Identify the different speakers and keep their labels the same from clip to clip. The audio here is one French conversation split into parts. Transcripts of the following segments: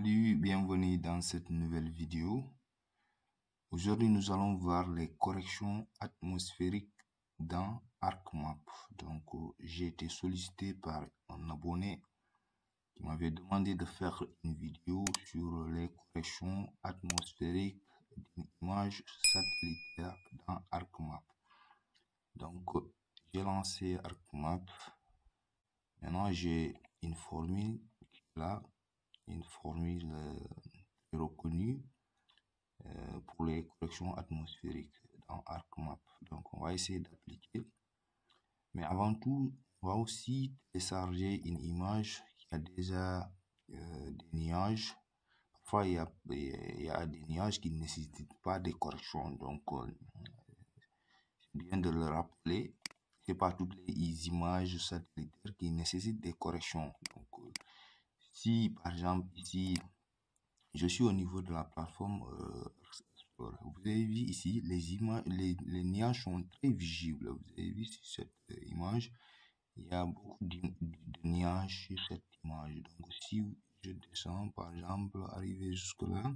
Speaker 1: Salut, bienvenue dans cette nouvelle vidéo. Aujourd'hui, nous allons voir les corrections atmosphériques dans ArcMap. Donc, j'ai été sollicité par un abonné qui m'avait demandé de faire une vidéo sur les corrections atmosphériques d'une image satellitaire dans ArcMap. Donc, j'ai lancé ArcMap. Maintenant, j'ai une formule là, une formule reconnue pour les corrections atmosphériques dans ArcMap. Donc, on va essayer d'appliquer. Mais avant tout, on va aussi télécharger une image qui a déjà des nuages. Parfois, il y a des nuages qui ne nécessitent pas de corrections. Donc, c'est bien de le rappeler. Ce n'est pas toutes les images satellitaires qui nécessitent des corrections. Donc, si par exemple ici, je suis au niveau de la plateforme Explorer. Vous avez vu ici, les images, les nuages sont très visibles. Vous avez vu sur cette image, il y a beaucoup de nuages sur cette image. Donc, si je descends, par exemple, arriver jusque-là,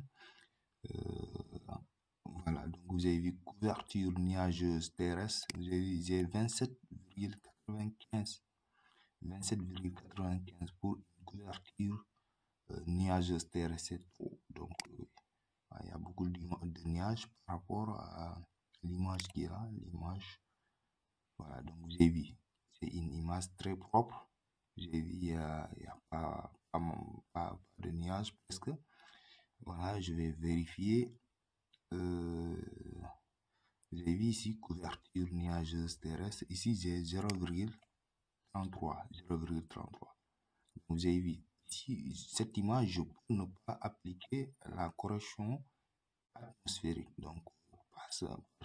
Speaker 1: voilà. Donc, vous avez vu couverture nuageuse terrestre. Vous avez vu, j'ai 27,95. 27,95 pour une couverture nuageuse terrestre, c'est trop. Donc, il y a beaucoup de nuages par rapport à l'image qui est là, l'image. Voilà, donc vous avez vu, c'est une image très propre. Vous avez vu, il n'y a pas de nuages presque. Voilà, je vais vérifier. Vous avez vu ici, couverture nuageuse terrestre. Ici, j'ai 0,33. 0,33. Vous avez vu, ici, cette image, je peux ne pas appliquer la correction atmosphérique. Donc, parce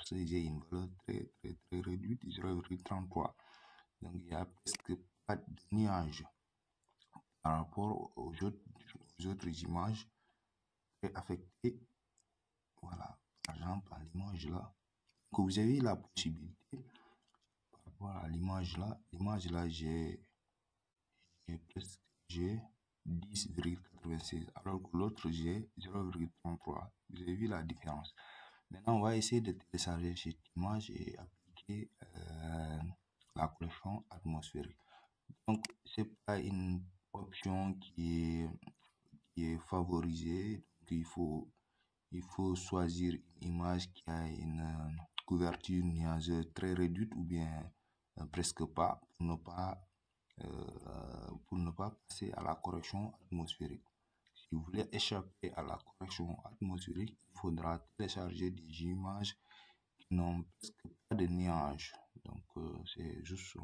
Speaker 1: que j'ai une valeur très réduite, 0,33. Donc, il n'y a presque pas de nuages par rapport aux autres images très affectées. Voilà, par exemple, à l'image là, que vous avez la possibilité par rapport à l'image là, j'ai 10,96 alors que l'autre j'ai 0,33. Vous avez vu la différence. Maintenant, on va essayer de télécharger cette image et appliquer la correction atmosphérique. Donc, c'est pas une option qui est favorisée. Donc, il faut choisir une image qui a une couverture nuageuse très réduite ou bien presque pas pour ne pas passer à la correction atmosphérique. Si vous voulez échapper à la correction atmosphérique, il faudra télécharger des images qui n'ont presque pas de nuages. Donc, c'est juste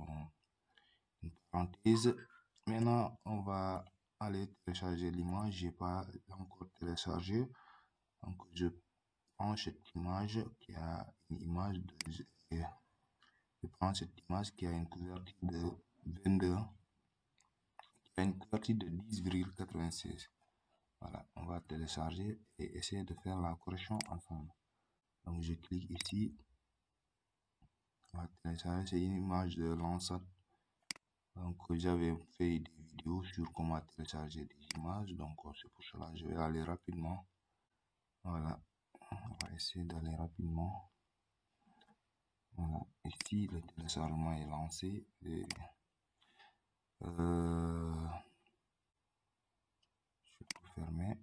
Speaker 1: une parenthèse. Maintenant, on va aller télécharger l'image. Je n'ai pas encore téléchargé. Donc, je prends cette image qui a une image de... Je prends cette image qui a une couverture de 22, qui a une couverture de 10,96. Voilà, on va télécharger et essayer de faire la correction ensemble. Donc, je clique ici. On va télécharger, c'est une image de Landsat. Donc, j'avais fait des vidéos sur comment télécharger des images. Donc, c'est pour cela que je vais aller rapidement. Voilà, on va essayer d'aller rapidement. Voilà, ici, le téléchargement est lancé. Et, je peux fermer.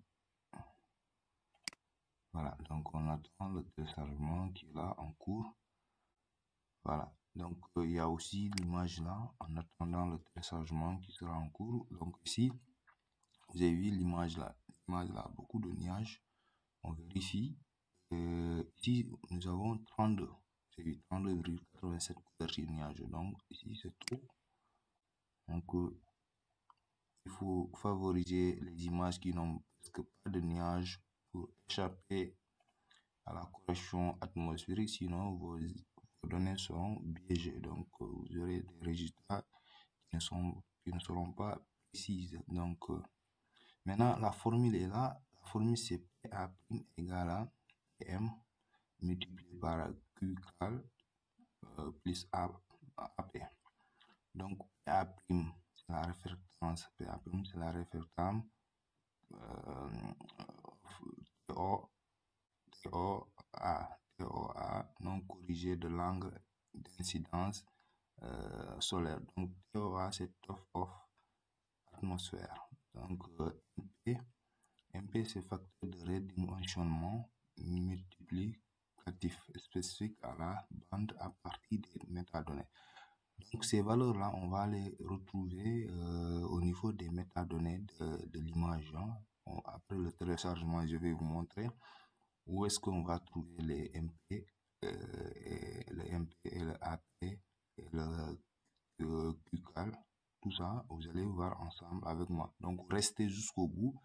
Speaker 1: Voilà, donc on attend le téléchargement qui est là en cours. Voilà, donc il y a aussi l'image là en attendant le téléchargement qui sera en cours. Donc ici, vous avez vu l'image là, beaucoup de nuages. On vérifie. Ici, nous avons 32. J'ai vu 32,87 couverture nuages. Donc ici, c'est trop. Donc il faut favoriser les images qui n'ont presque pas de nuages pour échapper à la correction atmosphérique, sinon vos données seront biaisées. Donc, vous aurez des résultats qui ne seront pas précises. Donc, maintenant, la formule est là. La formule, c'est PA' égale à M multiplié par Q cal plus AP. Donc, PA', c'est la référence. PA', c'est la référence TOA, non corrigé de l'angle d'incidence solaire. Donc TOA, c'est top of atmosphère. Donc MP, c'est facteur de redimensionnement multiplicatif spécifique à la bande à partir des métadonnées. Donc ces valeurs-là, on va les retrouver au niveau des métadonnées de l'image. Après le téléchargement, je vais vous montrer où est-ce qu'on va trouver les MP, et le AP et le QCAL. Tout ça, vous allez voir ensemble avec moi. Donc restez jusqu'au bout.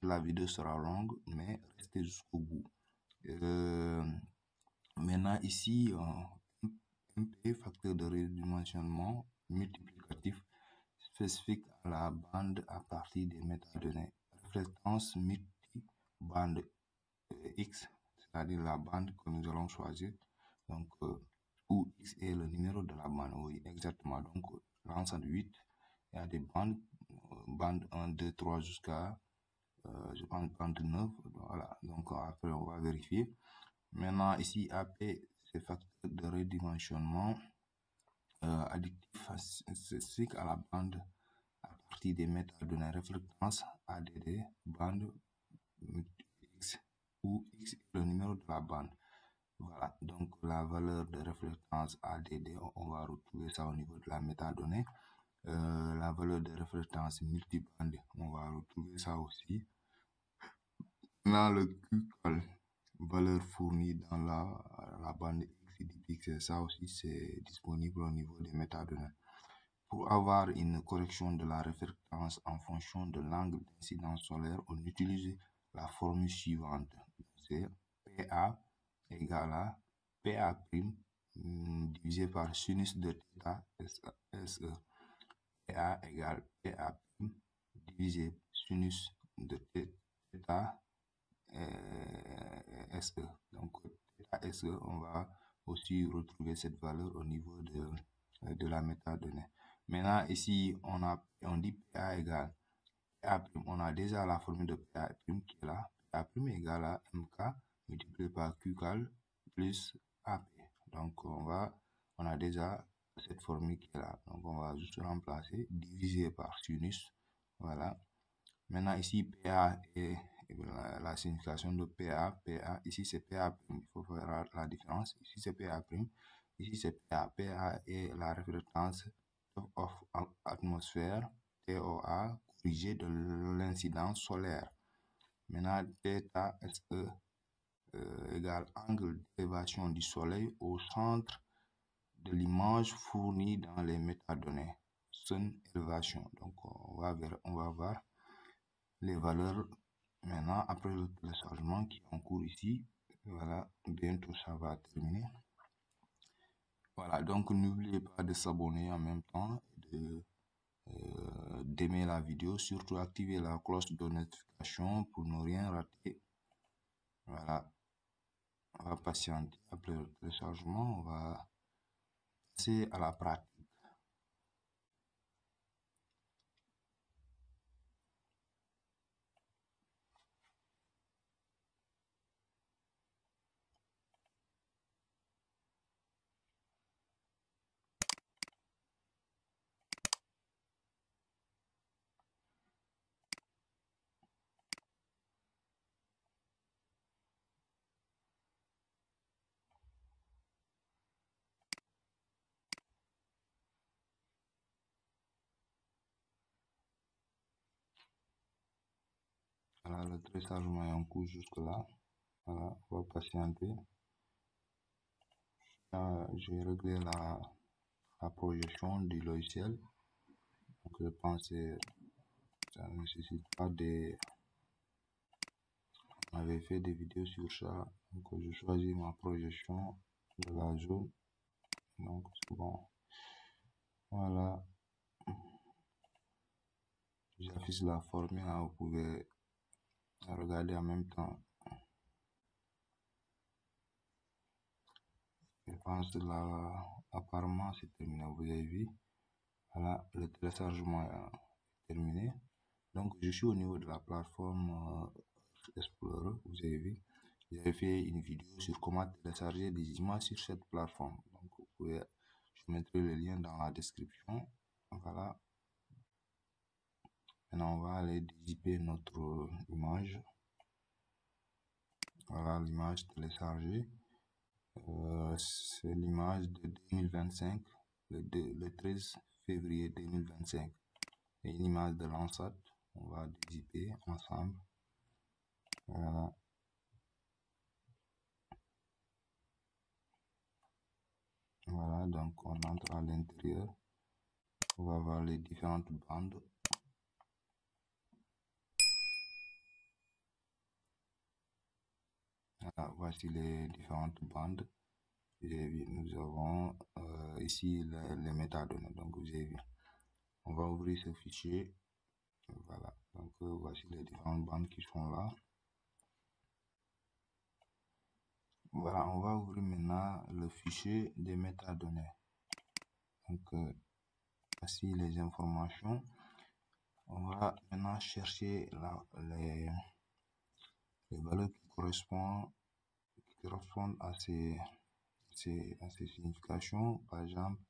Speaker 1: La vidéo sera longue, mais restez jusqu'au bout. Maintenant ici, MP, facteur de redimensionnement multiplicatif spécifique à la bande à partir des métadonnées. Réflectance multi-bande X, c'est-à-dire la bande que nous allons choisir. Donc, où X est le numéro de la bande. Oui, exactement. Donc, l'ensemble 8, il y a des bandes 1, 2, 3 jusqu'à, je pense, bande 9. Voilà. Donc, après, on va vérifier. Maintenant, ici, AP, c'est facteur de redimensionnement additif spécifique à la bande à partir des métadonnées. Réflectance ADD, bande X, où X est le numéro de la bande. Voilà, donc la valeur de réflectance ADD, on va retrouver ça au niveau de la métadonnée. La valeur de réflectance multibande, on va retrouver ça aussi. Dans le QCAL, valeur fournie dans la bande X du pixel, ça aussi c'est disponible au niveau des métadonnées. Pour avoir une correction de la réflectance en fonction de l'angle d'incidence solaire, on utilise la formule suivante. C'est PA égale à PA' divisé par sinus de θ SE. PA égale PA' divisé sinus de θ SE. Donc, θ SE, on va aussi retrouver cette valeur au niveau de la métadonnée. Maintenant, ici, on dit PA égale PA'. On a déjà la formule de PA' qui est là. PA' égale à MK multiplié par QCAL plus AP. Donc, on a déjà cette formule qui est là. Donc, on va juste remplacer, diviser par sinus. Voilà. Maintenant, ici, PA est la signification de PA. PA, ici, c'est PA'. Il faut faire la différence. Ici, c'est PA'. Ici, c'est PA. PA est la réflectance of atmosphère, TOA, corrigée de l'incidence solaire. Maintenant, θ SE égale angle d'élévation du soleil au centre de l'image fournie dans les métadonnées. Sun élévation. Donc, on va voir les valeurs maintenant après le téléchargement qui est en cours ici. Voilà, bientôt ça va terminer. Voilà, donc n'oubliez pas de s'abonner en même temps et d'aimer la vidéo, surtout activer la cloche de notification pour ne rien rater. Voilà, on va patienter après le téléchargement, on va passer à la pratique. Voilà, le téléchargement est en cours jusque là. Voilà, on va patienter. Je vais régler la projection du logiciel. Donc je pense que ça ne nécessite pas de... On avait fait des vidéos sur ça. Donc je choisis ma projection de la zone. Donc c'est bon. Voilà. J'affiche la formule, là, vous pouvez regarder en même temps. Je pense que là, apparemment, c'est terminé. Vous avez vu. Voilà, le téléchargement est terminé. Donc, je suis au niveau de la plateforme Explorer. Vous avez vu, j'avais fait une vidéo sur comment télécharger des images sur cette plateforme. Donc, vous pouvez, je mettrai le lien dans la description. Voilà. Maintenant, on va aller dézipper notre image. Voilà l'image téléchargée. C'est l'image de 2025, le 13 février 2025. Et une image de Landsat. On va dézipper ensemble. Voilà. Voilà, donc on entre à l'intérieur. On va voir les différentes bandes. Voilà, voici les différentes bandes. Nous avons ici les métadonnées. Donc vous avez vu. On va ouvrir ce fichier. Voilà, donc voici les différentes bandes qui sont là. Voilà, on va ouvrir maintenant le fichier des métadonnées. Donc voici les informations. On va maintenant chercher les valeurs qui correspondent à ces significations. Par exemple,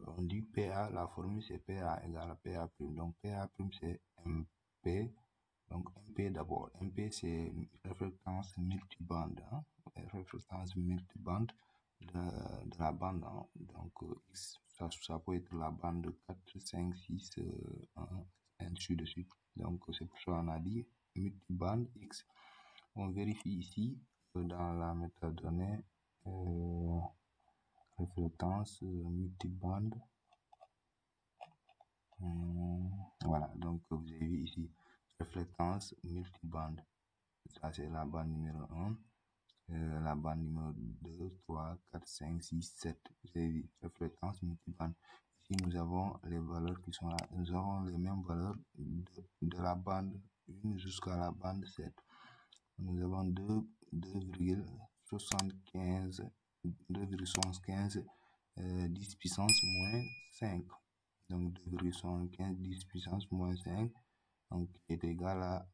Speaker 1: on dit PA, la formule c'est PA égale à PA prime. Donc PA prime c'est MP. Donc MP d'abord. MP c'est réflectance multibande. Hein? Réflectance multibande de la bande. Hein? Donc X, ça peut être la bande 4, 5, 6, 1, ainsi de suite. Donc c'est pour ça qu'on a dit multibande X. On vérifie ici dans la métadonnée réflectance multibande. Voilà, donc vous avez vu ici réflectance multibande. Ça c'est la bande numéro 1. La bande numéro 2, 3, 4, 5, 6, 7. Vous avez vu réflectance multibande. Ici nous avons les valeurs qui sont là. Nous avons les mêmes valeurs de la bande 1 jusqu'à la bande 7. Nous avons 2,75 10 puissance moins 5. Donc 2,75 10 puissance moins 5, donc qui est égal à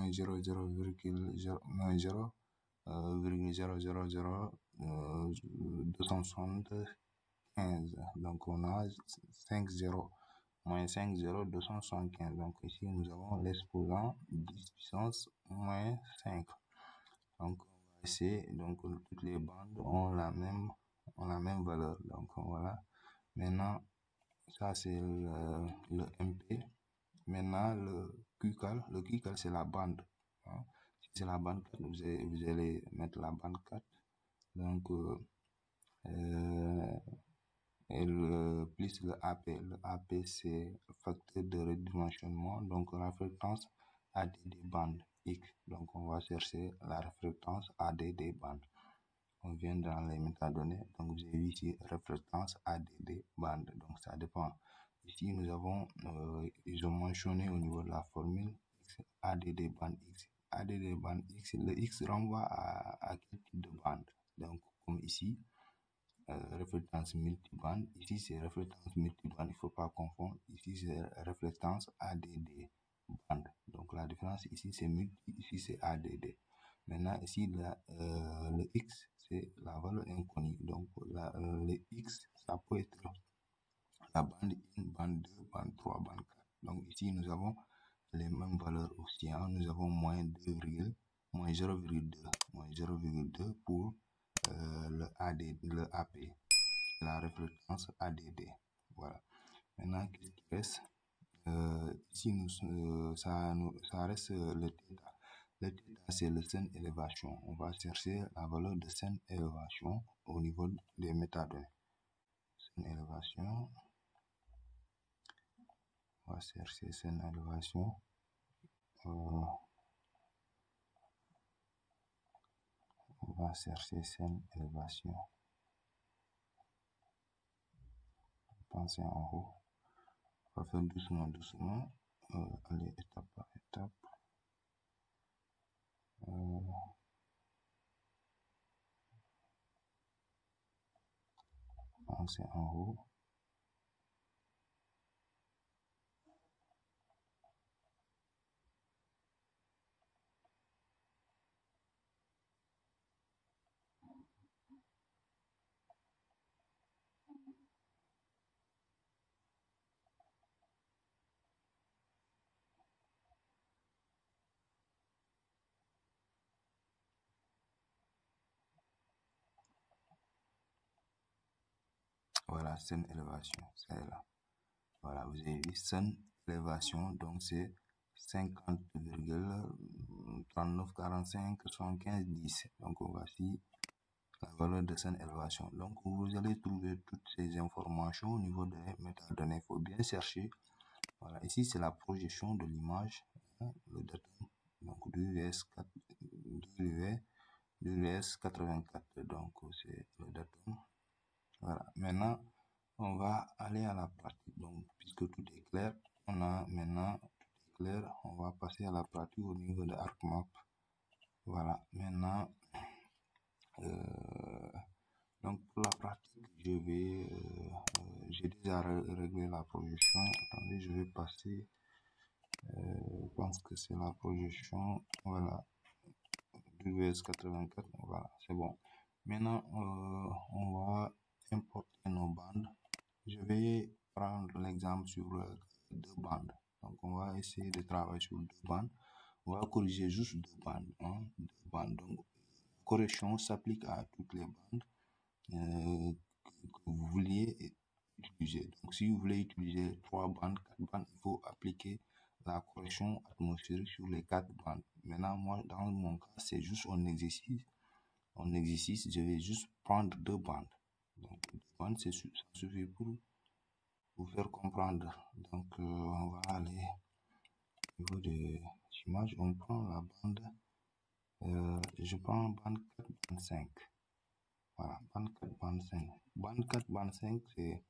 Speaker 1: 0,0000000000000000000000000000000000000000000000000000000000000000000000000000000000000000000000000000000000000000000000000000000000000000000000000000000000000000000000000000000000000000000000000000000000000000000000000000000000000000000000000000000000Donc on a 5 0 moins 5 0 275. Donc ici nous avons l'exposant 10 puissance moins 5. Donc on va essayer, donc toutes les bandes ont la même valeur. Donc voilà. Maintenant ça c'est le MP. Maintenant le QCAL, c'est la bande. Hein. Si c'est la bande 4, vous allez mettre la bande 4. Donc et plus le AP. Le AP c'est facteur de redimensionnement. Donc la fréquence ADD bande X. Donc on va chercher la réflectance ADD bande. On vient dans les métadonnées. Donc vous avez ici réflectance ADD bande. Donc ça dépend. Ici nous avons, ils ont mentionné au niveau de la formule X, ADD bande X. ADD bande X, le X renvoie à quel type de bande. Donc comme ici, réflectance multibande. Ici c'est réflectance multibande, il ne faut pas confondre. Ici c'est réflectance ADD bande. Donc la différence ici c'est multi, ici c'est ADD. Maintenant ici le X c'est la valeur inconnue. Donc le X ça peut être la bande 1, bande 2, bande 3, bande 4. Donc ici nous avons les mêmes valeurs aussi. Hein. Nous avons moins 0,2 pour le AP, la réflectance ADD. Voilà. Maintenant, qu'est-ce qui reste? Ici, ça reste le θ. Le θ, c'est le scène élévation. On va chercher la valeur de scène élévation au niveau des métadonnées. Scène élévation. On va chercher scène élévation. On va chercher scène élévation. Pensez en haut. On va faire doucement. Allez étape par étape. Pensez en haut. Voilà, scène élévation, c'est là. Voilà, vous avez vu, scène élévation, donc c'est 50,3945,75,10. Donc voici la valeur de scène élévation. Donc vous allez trouver toutes ces informations au niveau des métadonnées. Il faut bien chercher. Voilà, ici c'est la projection de l'image, hein, le datum, donc 2VS4, 2VS84, donc c'est le datum. Voilà, maintenant on va aller à la pratique. Donc puisque tout est clair, on a maintenant tout est clair, on va passer à la pratique au niveau de ArcMap. Voilà, maintenant donc pour la pratique, j'ai déjà réglé la projection. Attendez, je vais passer. Je pense que c'est la projection. Voilà, 2VS84. Voilà, c'est bon. Maintenant, on va importer nos bandes. Je vais prendre l'exemple sur deux bandes. Donc, on va essayer de travailler sur deux bandes. On va corriger juste deux bandes. Hein, deux bandes. Donc, correction s'applique à toutes les bandes que vous vouliez utiliser. Donc, si vous voulez utiliser 3 bandes, 4 bandes, il faut appliquer la correction atmosphérique sur les 4 bandes. Maintenant, moi, dans mon cas, c'est juste un exercice. En exercice, je vais juste prendre 2 bandes. Donc, 2 bandes, ça suffit pour vous faire comprendre. Donc, on va aller au niveau des images. On prend la bande. Je prends bande 4, bande 5. Voilà, bande 4, bande 5. Bande 4, bande 5, c'est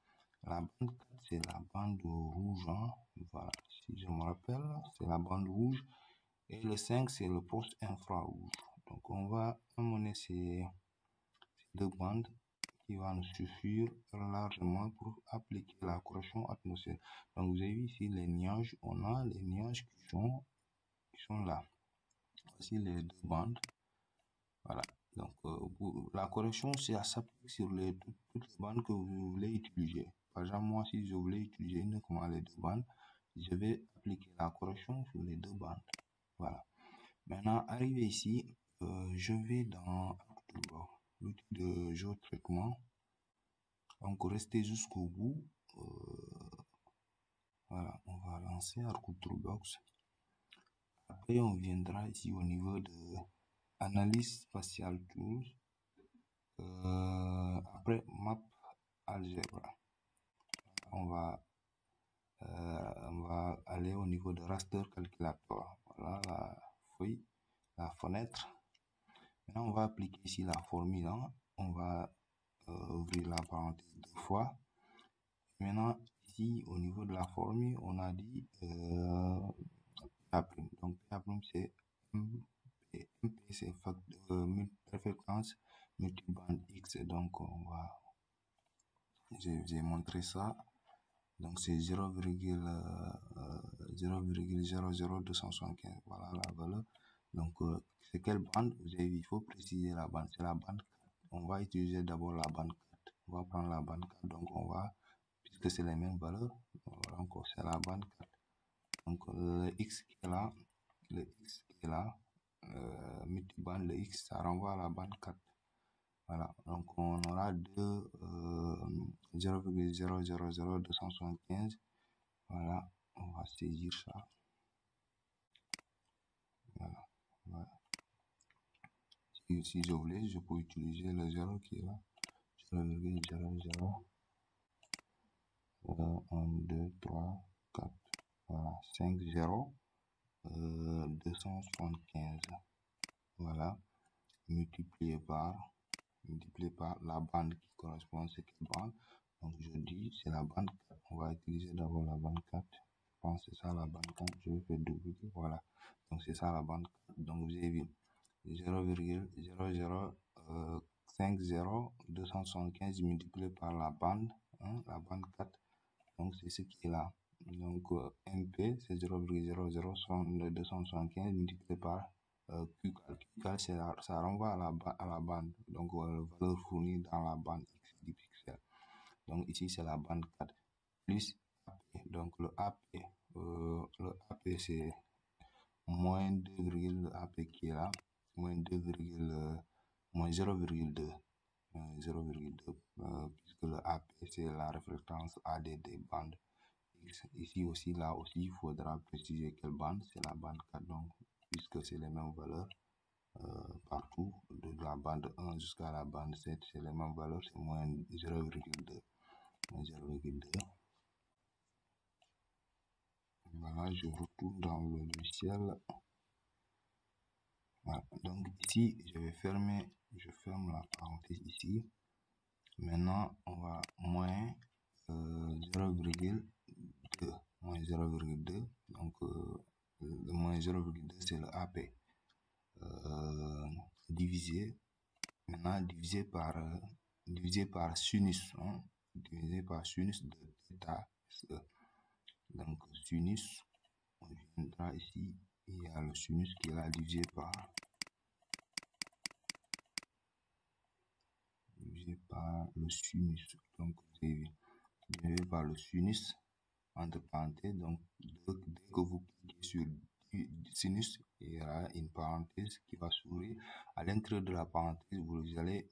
Speaker 1: la bande 4, c'est la bande rouge. Hein. Voilà, si je me rappelle, c'est la bande rouge. Et le 5, c'est le poste infrarouge. Donc, on va amener ces deux bandes qui vont nous suffire largement pour appliquer la correction atmosphérique. Donc, vous avez vu ici les nuages. On a les nuages qui sont là. Voici les deux bandes. Voilà. Donc, la correction, c'est à s'appliquer sur toutes les bandes que vous voulez utiliser. Par exemple, moi, si je voulais utiliser uniquement les deux bandes, je vais appliquer la correction sur les deux bandes. Voilà. Maintenant, arrivé ici, je vais dans l'outil de géotraitement. Donc, restez jusqu'au bout. Voilà, on va lancer Arctic Toolbox. Après, on viendra ici au niveau de Analyse Spatial Tools. Après Map Algebra, on va aller au niveau de Raster Calculator. Voilà la feuille, la fenêtre. Maintenant, on va appliquer ici la formule. Hein. On va ouvrir la parenthèse deux fois. Maintenant, ici, au niveau de la formule, on a dit PA'. Donc, PA' c'est MP, c'est fréquence multibande X. Donc, j'ai montré ça. Donc, c'est 0,00275. Voilà la valeur. Donc, c'est quelle bande? Vous avez vu, il faut préciser la bande. C'est la bande 4. On va utiliser d'abord la bande 4. On va prendre la bande 4. Donc, puisque c'est les mêmes valeurs, voilà encore, c'est la bande 4. Donc, le X qui est là, multibande, le X, ça renvoie à la bande 4. Voilà, donc on aura 0,000275. Voilà, on va saisir ça. Voilà, voilà. Si je voulais, je peux utiliser le 0 qui est là. 0,00. 1, 2, 3, 4. Voilà, 5, 0. 275. Voilà, multiplié par la bande qui correspond à cette bande. Donc je dis c'est la bande 4. On va utiliser d'abord la bande 4. Je pense que c'est ça la bande 4. Je vais faire double. Voilà. Donc c'est ça la bande 4. Donc vous avez vu 0,0050275 multiplié par la bande, hein, la bande 4. Donc c'est ce qui est là. Donc MP c'est 0,00275 multiplié par QCal. QCal, ça renvoie à la bande, donc la valeur fournie dans la bande X du pixel. Donc ici c'est la bande 4 plus AP. Donc le AP c'est moins 2, AP qui est là, moins 0,2. 0,2 puisque le AP c'est la réflectance AD des bandes X. Ici aussi, là aussi, il faudra préciser quelle bande, c'est la bande 4, donc puisque c'est les mêmes valeurs partout, de la bande 1 jusqu'à la bande 7, c'est les mêmes valeurs, c'est moins 0,2. Voilà, je retourne dans le logiciel. Voilà. Donc ici, je ferme la parenthèse ici. Maintenant, on va moins 0,2. Moins 0,2. Donc, le moins 0,2, c'est le AP. Divisé. Maintenant, divisé par sinus. Hein, divisé par sinus de θ. Donc, sinus, on viendra ici. Il y a le sinus qui est là divisé par le sinus. Donc, divisé par le sinus entre parenthèses. Donc, dès que vous cliquez sur sinus, il y aura une parenthèse qui va s'ouvrir. À l'intérieur de la parenthèse, vous allez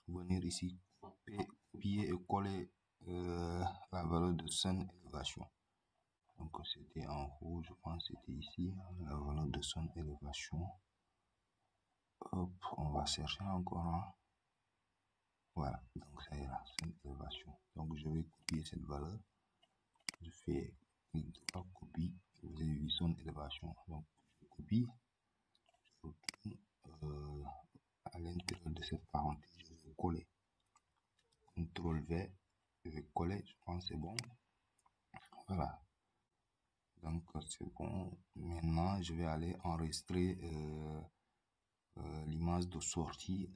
Speaker 1: venir ici, copier et coller la valeur de son élévation. Donc, c'était en haut, je pense que c'était ici, la valeur de son élévation. Hop, on va chercher encore un. Voilà, donc ça ira, son élévation. Donc, je vais copier cette valeur. Je fais clic droit, copie, vous avez vu son élévation. Donc, je copie, je retourne à l'intérieur de cette parenthèse, je vais coller. CTRL V, je vais coller, je pense que c'est bon. Voilà. Donc, c'est bon. Maintenant, je vais aller enregistrer l'image de sortie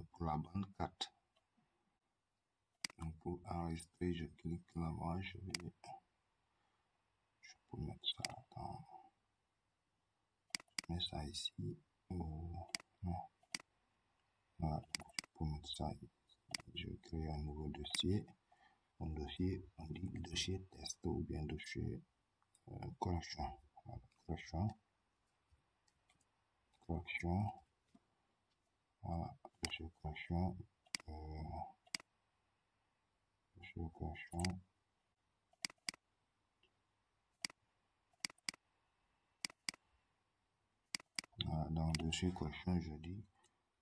Speaker 1: pour la bande 4. Donc, pour enregistrer, je clique là-bas, je peux mettre ça dans, je mets ça ici. Non. Voilà, je peux mettre ça ici. Je vais créer un nouveau dossier. Un dossier, on dit dossier test ou bien dossier correction. Voilà, correction. Voilà, dossier correction. Dossier correction. Voilà, dans le dossier correction, je dis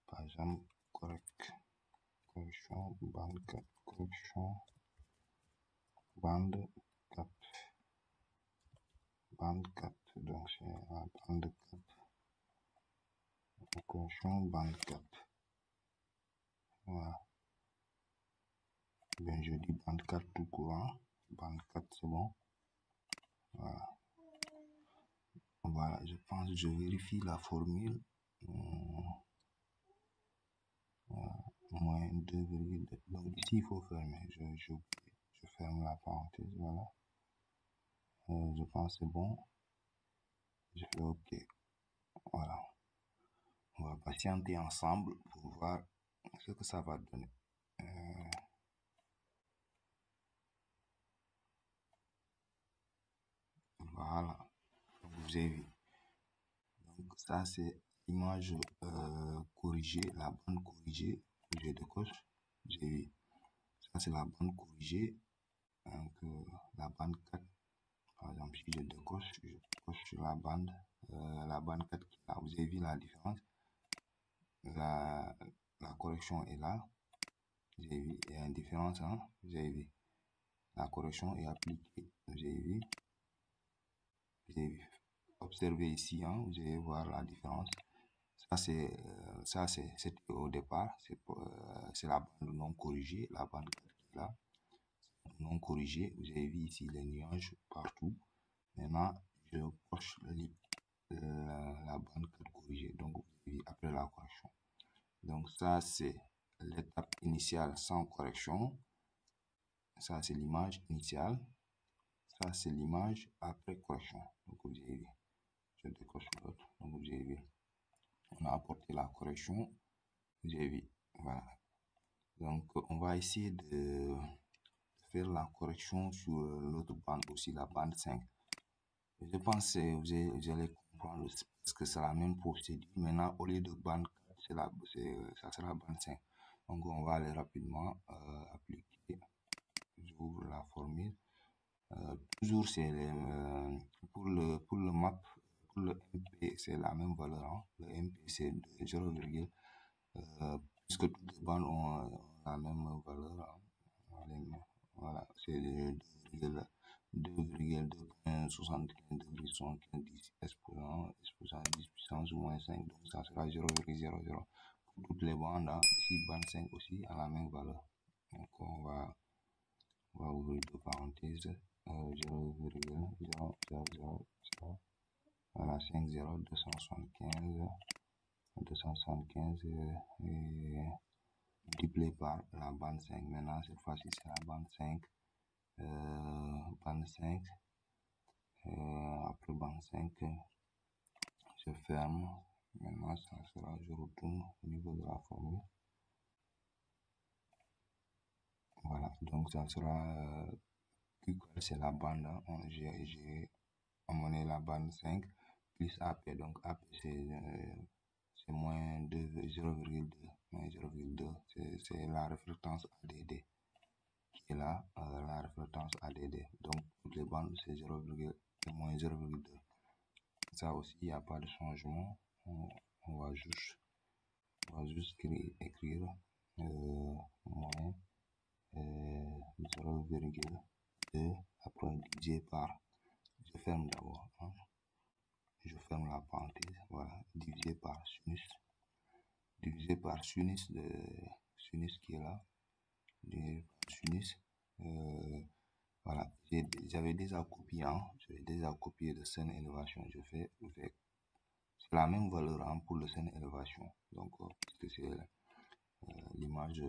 Speaker 1: par exemple correction bande 4, correction bande 4, donc c'est la bande 4, correction bande 4. Voilà, bien je dis bande 4 tout courant, bande 4 c'est bon. Voilà. Voilà, je pense, je vérifie la formule. Voilà, moins 2,2. Donc ici il faut fermer. Je ferme la parenthèse. Voilà. Je pense c'est bon. Je fais OK. Voilà. On va patienter ensemble pour voir ce que ça va donner. Voilà. Donc, vous avez vu. Donc ça c'est l'image corrigée, la bande corrigée. Je décoche. J'ai vu. Ça c'est la bande corrigée. Donc la bande 4. Par exemple, si je décoche, je coche sur la bande 4 qui est là. Vous avez vu la différence. La correction est là. Vous avez vu, il y a une différence. Hein? Vous avez vu. La correction est appliquée. Vous avez vu. Vous avez vu. Observez ici. Hein? Vous allez voir la différence. Ça, c'est au départ. C'est la bande non corrigée. La bande 4 qui est là. Non corrigée. Vous avez vu ici les nuages partout. Maintenant, je coche la bande 4 corrigée. Donc, vous avez vu après la correction. Donc, ça, c'est l'étape initiale sans correction. Ça, c'est l'image initiale. Ça, c'est l'image après correction. Donc, vous avez vu. Je décoche l'autre. Donc, vous avez vu. On a apporté la correction. Vous avez vu. Voilà. Donc, on va essayer de faire la correction sur l'autre bande aussi, la bande 5. Je pense que vous allez comprendre parce que c'est la même procédure. Maintenant, au lieu de bande 4, ça sera bande 5. Donc on va aller rapidement appliquer. J'ouvre la formule. Toujours c'est pour le map, pour le MP c'est la même valeur, hein. Le MP c'est 0, puisque toutes les bandes ont la même valeur, hein. Voilà, c'est 2,275 exposant 10 puissance moins 5, donc ça sera 0,00 pour toutes les bandes, hein. Ici bande 5 aussi à la même valeur. Donc on va ouvrir deux parenthèses, 0,0000, voilà, 50, 275 et multiplié par la bande 5. Maintenant, cette fois-ci, c'est la bande 5. Bande 5. Après bande 5, je ferme. Maintenant, ça sera, je retourne au niveau de la formule. Voilà, donc ça sera c'est la bande, hein. J'ai emmené la bande 5 plus AP. Donc AP c'est moins 0,2. Moins 0,2, c'est la réflectance ADD qui est là, la réflectance ADD. Donc toutes les bandes c'est moins 0,2. Ça aussi, il n'y a pas de changement. On va juste écrire moins 0,2 après divisé par, je ferme d'abord, hein. Je ferme la parenthèse, voilà, divisé par sinus qui est là, divisé par sinus, voilà, j'avais déjà copié, hein, de scène élévation, c'est la même valeur, hein, pour le scène élévation, donc puisque c'est l'image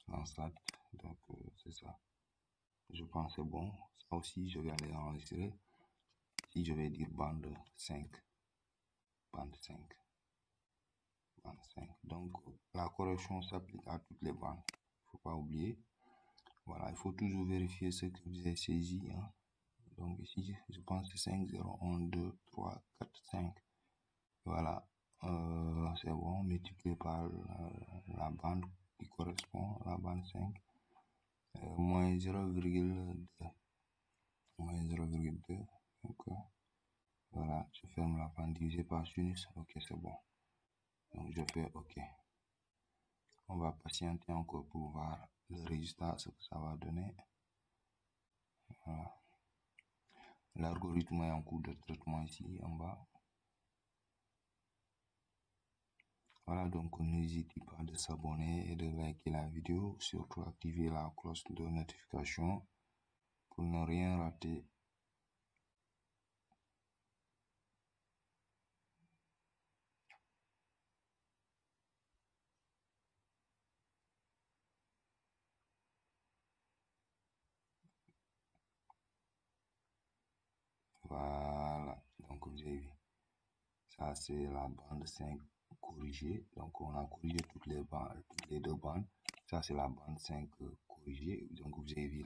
Speaker 1: Landsat, donc c'est ça, je pense c'est bon. Ça aussi je vais aller enregistrer. Si je vais dire bande 5, donc la correction s'applique à toutes les bandes, il ne faut pas oublier. Voilà, il faut toujours vérifier ce que vous avez saisi, hein. Donc ici je pense que c'est 5, 0, 1, 2, 3, 4, 5. Voilà, c'est bon, multiplié par la bande qui correspond à la bande 5, moins 0,2. Donc voilà, je ferme la bande divisée par sinus. Ok, c'est bon. Donc je fais OK. On va patienter encore pour voir le résultat, ce que ça va donner. Voilà. L'algorithme est en cours de traitement ici en bas. Voilà, donc n'hésitez pas de s'abonner et de liker la vidéo, surtout activer la cloche de notification pour ne rien rater. Voilà, donc vous avez vu, ça c'est la bande 5 corrigée, donc on a corrigé toutes les deux bandes. Ça c'est la bande 5 corrigée, donc vous avez vu,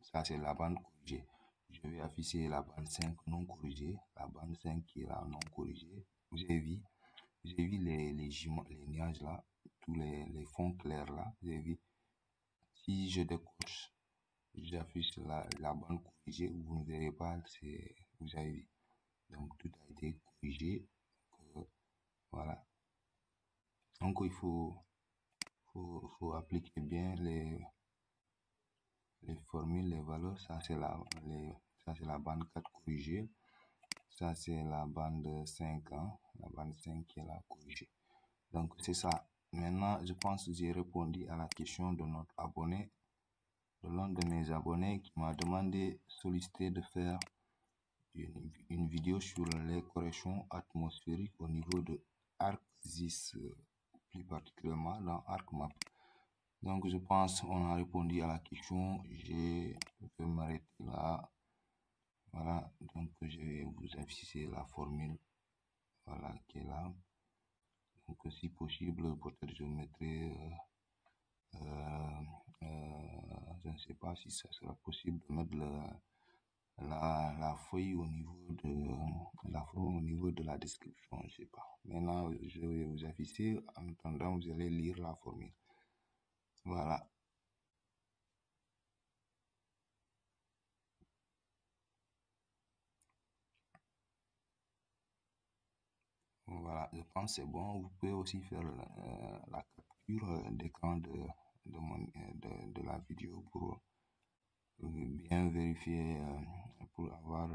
Speaker 1: ça c'est la bande corrigée. Je vais afficher la bande 5 non corrigée, la bande 5 qui est là non corrigée. Vous avez vu les nuages là, tous les fonds clairs là, vous avez vu. Si je décoche, j'affiche la bande corrigée, vous ne verrez pas, vous avez vu. Donc tout a été corrigé. Voilà. Donc il faut appliquer bien les formules, les valeurs. Ça c'est la bande 4 corrigée. Ça c'est la bande 5, hein, la bande 5 qui est là corrigée. Donc c'est ça. Maintenant, je pense que j'ai répondu à la question de notre abonné, de l'un de mes abonnés qui m'a sollicité de faire une vidéo sur les corrections atmosphériques au niveau de ArcGIS, plus particulièrement dans ArcMap. Donc je pense on a répondu à la question. Je vais m'arrêter là. Voilà, donc je vais vous afficher la formule, voilà, qui est là. Donc si possible, peut-être je mettrai, je ne sais pas si ça sera possible de mettre la feuille au niveau de la description, je sais pas. Maintenant, je vais vous afficher. En attendant, vous allez lire la formule. Voilà. Voilà, je pense que c'est bon. Vous pouvez aussi faire la capture d'écran de la vidéo pour bien vérifier, pour avoir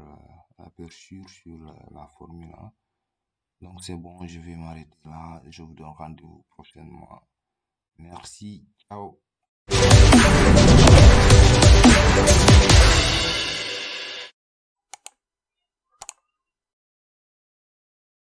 Speaker 1: l'aperçu sur la formule 1. Donc c'est bon, je vais m'arrêter là. Je vous donne rendez-vous prochainement. Merci, ciao.